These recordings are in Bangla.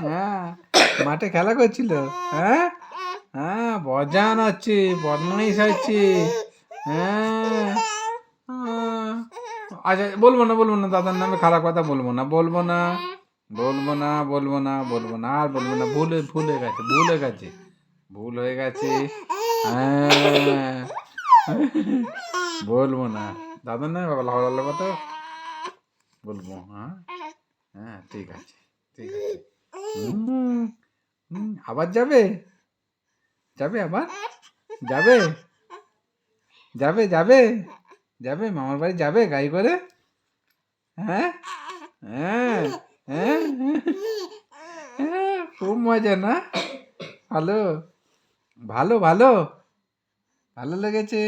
হ্যাঁ, মাঠে খেলা করছিল। হ্যাঁ হ্যাঁ, বজান হচ্ছে, বদমাইশ হচ্ছে। হ্যাঁ আচ্ছা, বলবো না দাদার নামে খারাপ কথা বলবো না, আর বলবো না। ভুল হয়ে গেছে। ভুল হয়ে গেছে। হ্যাঁ, বলবো না দাদার নামে ভালো ভালো কথা বলবো। হ্যাঁ হ্যাঁ, ঠিক আছে। হুম, আবার যাবে? আবার যাবে? যাবে যাবে মামার বাড়ি যাবে গাড়ি করে? হ্যাঁ হ্যাঁ হ্যাঁ হ্যাঁ, খুব মজা না? ভালো ভালো ভালো ভালো লেগেছে।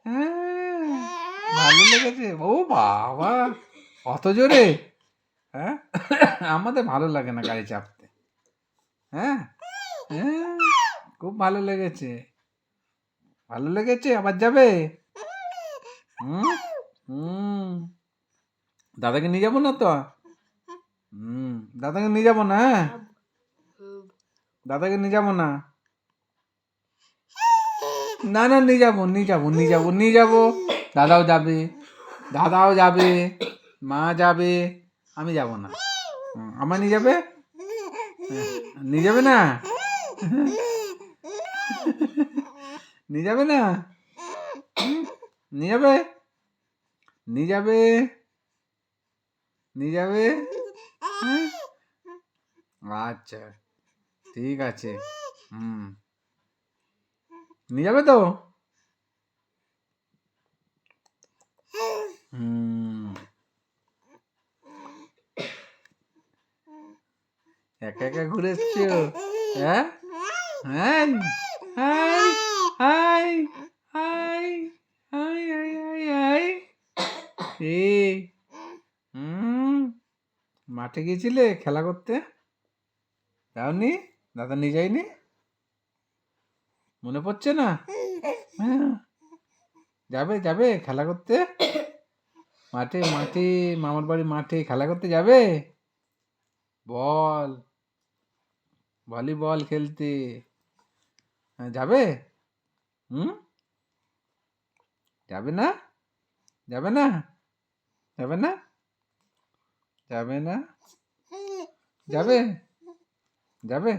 হ্যাঁ, ভালো লেগেছে। ও বাবা, অত জোরে? হ্যাঁ, আমাদের ভালো লাগে না গাড়ি চাপতে। হ্যাঁ হ্যাঁ, খুব ভালো লেগেছে। আবার যাবে? হুম হুম, দাদাকে নিয়ে যাবো না তো? হুম, দাদাকে নিয়ে যাবো না? হ্যাঁ, দাদাকে নিয়ে যাবো না? না না, নিয়ে যাবো। দাদাও যাবে, মা যাবে, আমি যাব না। আমার নিয়ে যাবে? নিয়ে যাবে না? নিয়ে যাবে না? নিয়ে যাবে? নিয়ে যাবে? নিয়ে যাবে? হ্যাঁ? আচ্ছা, ঠিক আছে। হুম, নিয়ে যাবে তো? হুম, একা একা ঘুরে এসছো? হ্যাঁ হাই হাই হাই হাই হাই হাই হাই হাই এ হুম, মাঠে গিয়েছিলে খেলা করতে? যাওনি? দাদা নিয়ে যায়নি? মনে পড়ছে না? হ্যাঁ, যাবে খেলা করতে? মাঠে মামার বাড়ি মাঠে খেলা করতে যাবে? বল ভলিবল খেলতে। হ্যাঁ, যাবে? হুম, যাবে না? যাবে না? যাবে না? যাবে না? যাবে? যাবে?